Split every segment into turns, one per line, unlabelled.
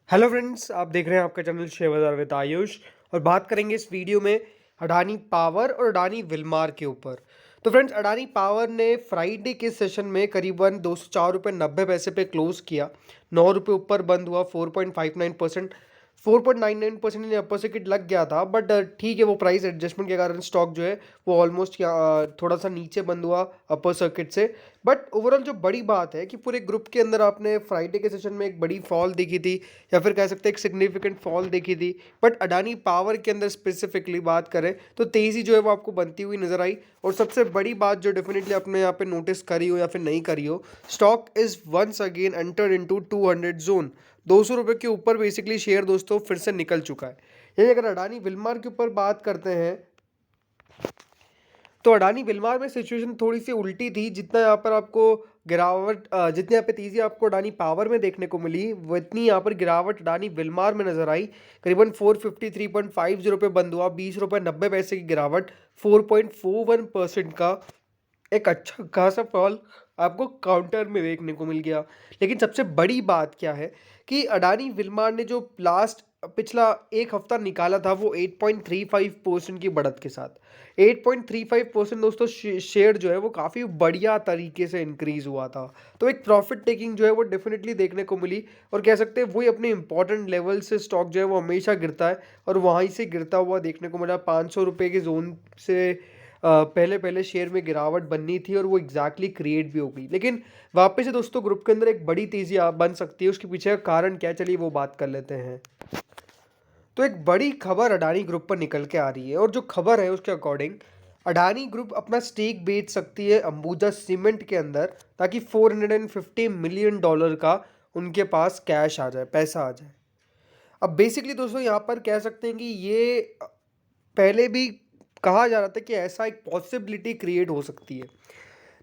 Hello friends, आप देख रहे हैं आपका चैनल शेयर बाजार विद आयुष। और बात करेंगे इस वीडियो में अडानी पावर और अडानी विलमार के ऊपर। तो फ्रेंड्स, अडानी पावर ने फ्राइडे के सेशन में करीबन 204.90 रुपये पे क्लोज किया। 9 रुपये ऊपर बंद हुआ। 4.59%, 4.99% अपर सर्किट लग गया था, बट ठीक है, वो प्राइस एडजस्टमेंट के कारण स्टॉक जो है वो ऑलमोस्ट थोड़ा सा नीचे बंद हुआ अपर सर्किट से। बट ओवरऑल जो बड़ी बात है कि पूरे ग्रुप के अंदर आपने फ्राइडे के सेशन में एक बड़ी फॉल देखी थी, या फिर कह सकते हैं एक सिग्निफिकेंट फॉल देखी थी। बट अडानी पावर के अंदर स्पेसिफिकली बात करें तो तेज़ी जो है वो आपको बनती हुई नजर आई। और सबसे बड़ी बात जो डेफिनेटली आपने यहाँ पे नोटिस करी हो या फिर नहीं करी हो, stock is once again enter into 200 zone. 200 रुपये के ऊपर बेसिकली शेयर दोस्तों फिर से निकल चुका है। यही अगर अडानी विलमार के ऊपर बात करते हैं तो अडानी विलमार में सिचुएशन थोड़ी सी उल्टी थी। जितना यहाँ पर आपको गिरावट जितनी यहाँ पे तेज़ी आपको अडानी पावर में देखने को मिली, वो इतनी यहाँ पर गिरावट अडानी विलमार में नजर आई। करीबन 453.50 पे बंद हुआ। 20 रुपये 90 पैसे की गिरावट, 4.41% का एक अच्छा खासा फॉल आपको काउंटर में देखने को मिल गया। लेकिन सबसे बड़ी बात क्या है कि अडानी विलमार ने जो लास्ट पिछला एक हफ्ता निकाला था वो 8.35% की बढ़त के साथ। 8.35% दोस्तों शेयर जो है वो काफ़ी बढ़िया तरीके से इंक्रीज हुआ था। तो एक प्रॉफिट टेकिंग जो है वो डेफिनेटली देखने को मिली। और कह सकते हैं वही अपने इंपॉर्टेंट लेवल से स्टॉक जो है वो हमेशा गिरता है, और वहीं से गिरता हुआ देखने को मिला। 500 रुपये के जोन से पहले पहले शेयर में गिरावट बननी थी और वो एग्जैक्टली क्रिएट भी हो गई। लेकिन वापस से दोस्तों ग्रुप के अंदर एक बड़ी तेजी बन सकती है। उसके पीछे का कारण क्या, चलिए वो बात कर लेते हैं। तो एक बड़ी खबर अडानी ग्रुप पर निकल के आ रही है, और जो खबर है उसके अकॉर्डिंग अडानी ग्रुप अपना स्टेक बेच सकती है अंबुजा सीमेंट के अंदर, ताकि $450 मिलियन का उनके पास कैश आ जाए, पैसा आ जाए। अब बेसिकली दोस्तों यहाँ पर कह सकते हैं कि ये पहले भी कहा जा रहा था कि ऐसा एक पॉसिबिलिटी क्रिएट हो सकती है।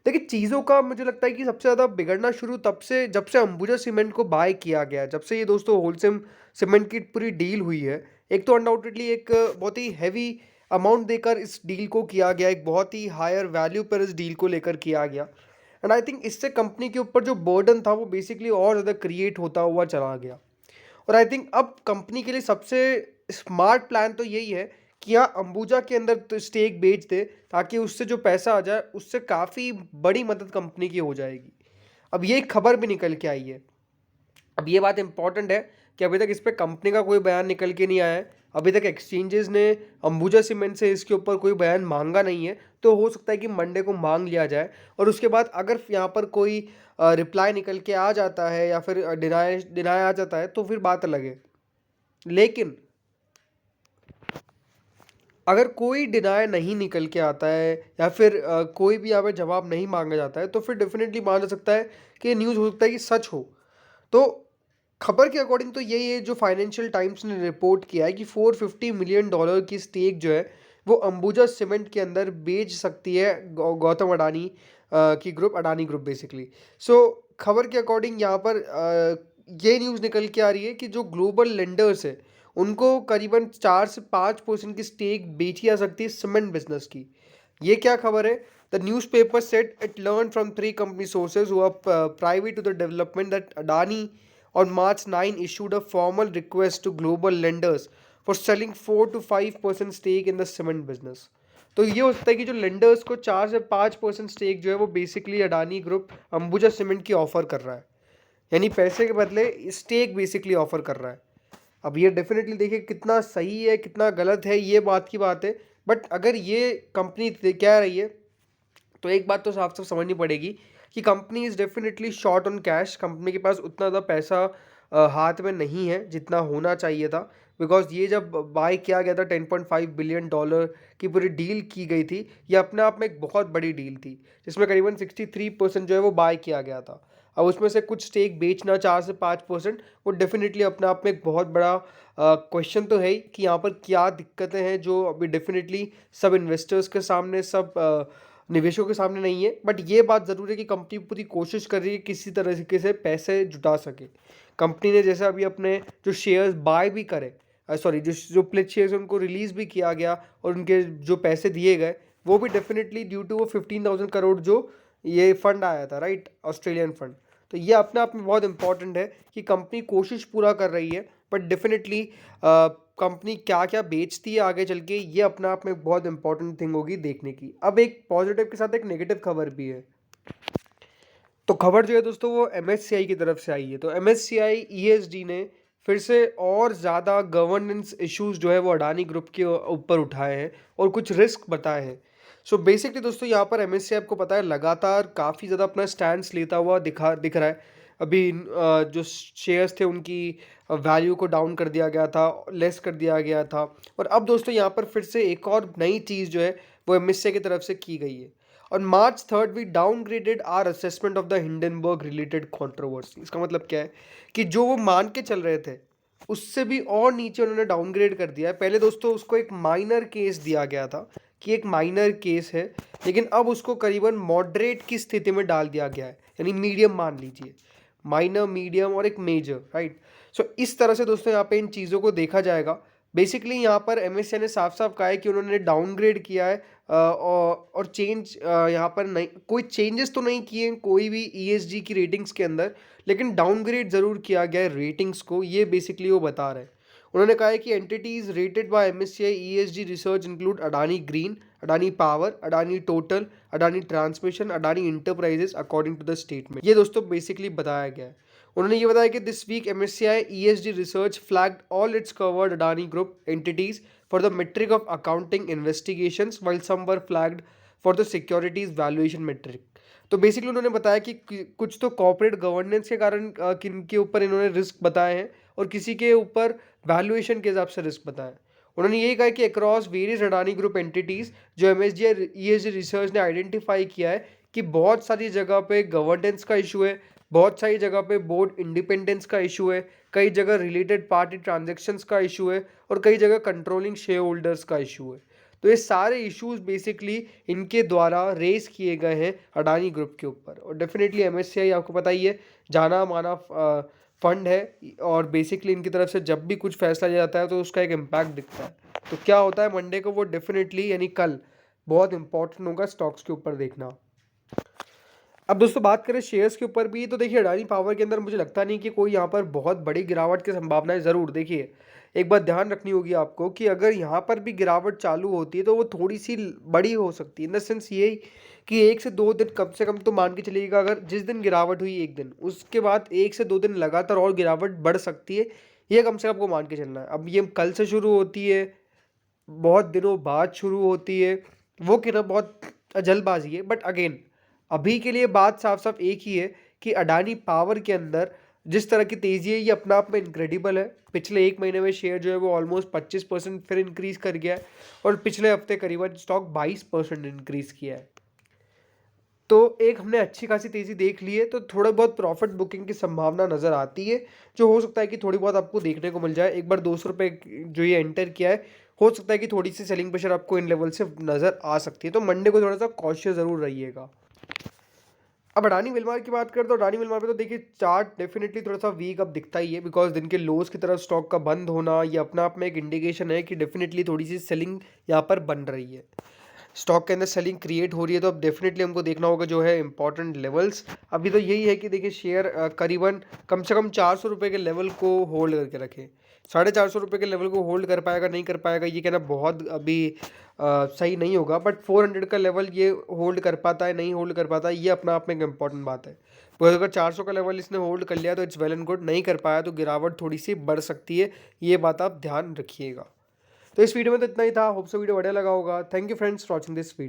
देखिए, चीज़ों का मुझे लगता है कि सबसे ज़्यादा बिगड़ना शुरू तब से जब से अंबुजा सीमेंट को बाय किया गया, जब से ये दोस्तों होलसेल सीमेंट की पूरी डील हुई है। एक तो अनडाउटेडली एक बहुत ही हैवी अमाउंट देकर इस डील को किया गया, एक बहुत ही हायर वैल्यू पर इस डील को लेकर किया गया। एंड आई थिंक इससे कंपनी के ऊपर जो बर्डन था वो बेसिकली और ज़्यादा क्रिएट होता हुआ चला गया। और आई थिंक अब कंपनी के लिए सबसे स्मार्ट प्लान तो यही है कि यहाँ अंबुजा के अंदर तो स्टेक बेच दे, ताकि उससे जो पैसा आ जाए उससे काफ़ी बड़ी मदद कंपनी की हो जाएगी। अब ये खबर भी निकल के आई है। अब ये बात इंपॉर्टेंट है कि अभी तक इस पे कंपनी का कोई बयान निकल के नहीं आया है। अभी तक एक्सचेंजेस ने अंबुजा सीमेंट से इसके ऊपर कोई बयान मांगा नहीं है। तो हो सकता है कि मंडे को मांग लिया जाए, और उसके बाद अगर यहाँ पर कोई रिप्लाई निकल के आ जाता है या फिर डिनाई डिनाई आ जाता है तो फिर बात अलग है। लेकिन अगर कोई डिनाई नहीं निकल के आता है या फिर कोई भी यहाँ पे जवाब नहीं मांगा जाता है, तो फिर डेफिनेटली माना जा सकता है कि न्यूज़ हो सकता है कि सच हो। तो खबर के अकॉर्डिंग तो यही है जो फाइनेंशियल टाइम्स ने रिपोर्ट किया है कि $450 मिलियन की स्टेक जो है वो अंबुजा सीमेंट के अंदर बेच सकती है गौतम अडानी की ग्रुप, अडानी ग्रुप बेसिकली। सो खबर के अकॉर्डिंग यहाँ पर ये न्यूज़ निकल के आ रही है कि जो ग्लोबल लेंडर्स है उनको करीबन 4 से 5% की स्टेक बेची जा सकती है सीमेंट बिजनेस की। ये क्या खबर है? The newspaper said it learn from 3 company sources who are private to the development that Adani on March 9 issued a formal request to global lenders for selling 4 to 5% stake in the cement business। तो ये हो सकता है कि जो lenders को 4 से 5% stake जो है वो basically Adani group Ambuja cement की ऑफर कर रहा है, यानी पैसे के बदले स्टेक बेसिकली ऑफर कर रहा है। अब ये डेफिनेटली देखिए कितना सही है कितना गलत है, ये बात की बात है। बट अगर ये कंपनी कह रही है तो एक बात तो साफ साफ समझनी पड़ेगी कि company is definitely short on cash. Company के पास उतना ज़्यादा पैसा हाथ में नहीं है जितना होना चाहिए था। बिकॉज ये जब बाय किया गया था $10.5 बिलियन की पूरी डील की गई थी, ये अपने आप में एक बहुत बड़ी डील थी, जिसमें करीबन 63% जो है वो बाय किया गया था। अब उसमें से कुछ स्टेक बेचना 4 से 5%, वो डेफिनेटली अपने आप में एक बहुत बड़ा क्वेश्चन तो है ही कि यहाँ पर क्या दिक्कतें हैं जो अभी डेफिनेटली सब इन्वेस्टर्स के सामने, सब निवेशकों के सामने नहीं है। बट ये बात ज़रूर है कि कंपनी पूरी कोशिश कर रही है किसी तरीके से पैसे जुटा सके। कंपनी ने जैसे अभी अपने जो शेयर्स बाय भी करे, सॉरी जो प्लेज शेयर्स उनको रिलीज़ भी किया गया, और उनके जो पैसे दिए गए वो भी डेफिनेटली ड्यू टू वो 15,000 करोड़ जो ये फंड आया था, राइट, ऑस्ट्रेलियन फंड। तो ये अपने आप में बहुत इंपॉर्टेंट है कि कंपनी कोशिश पूरा कर रही है, बट डेफिनेटली कंपनी क्या क्या बेचती है आगे चल के, ये अपने आप में बहुत इंपॉर्टेंट थिंग होगी देखने की। अब एक पॉजिटिव के साथ एक नेगेटिव खबर भी है। तो खबर जो है दोस्तों वो एमएससीआई की तरफ से आई है। तो एमएससीआई ईएसडी ने फिर से और ज़्यादा गवर्नेंस इश्यूज जो है वो अडानी ग्रुप के ऊपर उठाए हैं और कुछ रिस्क बताए हैं। सो बेसिकली दोस्तों यहाँ पर एमएससीआई आपको पता है लगातार काफ़ी ज़्यादा अपना स्टैंड लेता हुआ दिख रहा है। अभी जो शेयर्स थे उनकी वैल्यू को डाउन कर दिया गया था, लेस कर दिया गया था, और अब दोस्तों यहाँ पर फिर से एक और नई चीज़ जो है वो एमएससीआई की तरफ से की गई है। On March 3rd, we downgraded our assessment of the Hindenburg related controversy। इसका मतलब क्या है कि जो वो मान के चल रहे थे उससे भी और नीचे उन्होंने डाउनग्रेड कर दिया है। पहले दोस्तों उसको एक माइनर केस दिया गया था कि एक माइनर केस है, लेकिन अब उसको करीबन मॉडरेट की स्थिति में डाल दिया गया है, यानी मीडियम मान लीजिए, माइनर, मीडियम और एक मेजर, राइट। सो इस तरह से दोस्तों यहाँ पे इन चीज़ों को देखा जाएगा। बेसिकली यहाँ पर एमएससीआई ने साफ साफ कहा है कि उन्होंने डाउनग्रेड किया है और चेंज यहाँ पर नहीं, कोई चेंजेस तो नहीं किए कोई भी ईएसजी की रेटिंग्स के अंदर, लेकिन डाउनग्रेड ज़रूर किया गया है रेटिंग्स को, ये बेसिकली वो बता रहे हैं। उन्होंने कहा है कि entities rated by MSCI ESG research include Adani Green, Adani Power, Adani Total, Adani Transmission, Adani Enterprises according to the statement. ये दोस्तों बेसिकली बताया गया है। उन्होंने ये बताया कि this week MSCI ESG research flagged all its covered Adani group entities for the metric of accounting investigations while some were flagged for the securities valuation metric। तो बेसिकली उन्होंने बताया कि कुछ तो कॉर्पोरेट गवर्नेंस के कारण किन के ऊपर इन्होंने रिस्क बताए हैं और किसी के ऊपर वैल्यूएशन के हिसाब से रिस्क बताया। उन्होंने ये कहा कि across various Adani group entities जो एमएसजी ईएसजी रिसर्च ने आइडेंटिफाई किया है कि बहुत सारी जगह पे गवर्नेंस का इशू है, बहुत सारी जगह पे बोर्ड इंडिपेंडेंस का इशू है, कई जगह रिलेटेड पार्टी ट्रांजैक्शंस का इशू है और कई जगह कंट्रोलिंग शेयर होल्डर्स का इशू है। तो ये सारे इश्यूज बेसिकली इनके द्वारा रेस किए गए हैं अडानी ग्रुप के ऊपर। और डेफिनेटली एमएससीआई आपको पता ही है जाना माना फंड है, और बेसिकली इनकी तरफ से जब भी कुछ फैसला लिया जाता है तो उसका एक इम्पैक्ट दिखता है। तो क्या होता है मंडे को, वो डेफिनेटली यानी कल बहुत इंपॉर्टेंट होगा स्टॉक्स के ऊपर देखना। अब दोस्तों बात करें शेयर्स के ऊपर भी, तो देखिए अडानी पावर के अंदर मुझे लगता नहीं कि कोई यहाँ पर बहुत बड़ी गिरावट की संभावना है। ज़रूर देखिए एक बात ध्यान रखनी होगी आपको कि अगर यहाँ पर भी गिरावट चालू होती है तो वो थोड़ी सी बड़ी हो सकती है, इन द सेंस ये कि 1 से 2 दिन कम से कम तो मान के चलिएगा, अगर जिस दिन गिरावट हुई एक दिन उसके बाद 1 से 2 दिन लगातार और गिरावट बढ़ सकती है, ये कम से कम आपको मान के चलना है। अब ये कल से शुरू होती है, बहुत दिनों बाद शुरू होती है, वो कहना बहुत जल्दबाजी है, बट अगेन अभी के लिए बात साफ साफ एक ही है कि अडानी पावर के अंदर जिस तरह की तेज़ी है ये अपने आप में इनक्रेडिबल है। पिछले 1 महीने में शेयर जो है वो ऑलमोस्ट 25% फिर इंक्रीज़ कर गया है और पिछले हफ्ते करीबन स्टॉक 22% इंक्रीज़ किया है। तो एक हमने अच्छी खासी तेज़ी देख ली है, तो थोड़ा बहुत प्रॉफिट बुकिंग की संभावना नज़र आती है, जो हो सकता है कि थोड़ी बहुत आपको देखने को मिल जाए। एक बार 200 रुपये जो ये एंटर किया है, हो सकता है कि थोड़ी सी सेलिंग प्रेशर आपको इन लेवल से नज़र आ सकती है, तो मंडे को थोड़ा सा कॉशियस ज़रूर रहिएगा। अब अडानी विलमार की बात करें तो अडानी विलमार पे तो देखिए चार्ट डेफिनेटली थोड़ा सा वीक अब दिखता ही है, बिकॉज दिन के लोज की तरफ स्टॉक का बंद होना ये अपने आप में एक इंडिकेशन है कि डेफिनेटली थोड़ी सी सेलिंग यहाँ पर बन रही है, स्टॉक के अंदर सेलिंग क्रिएट हो रही है। तो अब डेफिनेटली हमको देखना होगा जो है इंपॉर्टेंट लेवल्स। अभी तो यही है कि देखिए शेयर करीबन कम से कम 400 रुपये के लेवल को होल्ड करके रखें। 450 रुपये के लेवल को होल्ड कर पाएगा नहीं कर पाएगा ये कहना बहुत अभी सही नहीं होगा, बट 400 का लेवल ये होल्ड कर पाता है नहीं होल्ड कर पाता है, ये अपना आप में एक इंपॉर्टेंट बात है। तो अगर 400 का लेवल इसने होल्ड कर लिया तो इट्स वेल एंड गुड, नहीं कर पाया तो गिरावट थोड़ी सी बढ़ सकती है, ये बात आप ध्यान रखिएगा। तो इस वीडियो में तो इतना ही था, होप सो वीडियो बढ़िया लगा होगा। Thank you friends for watching this video.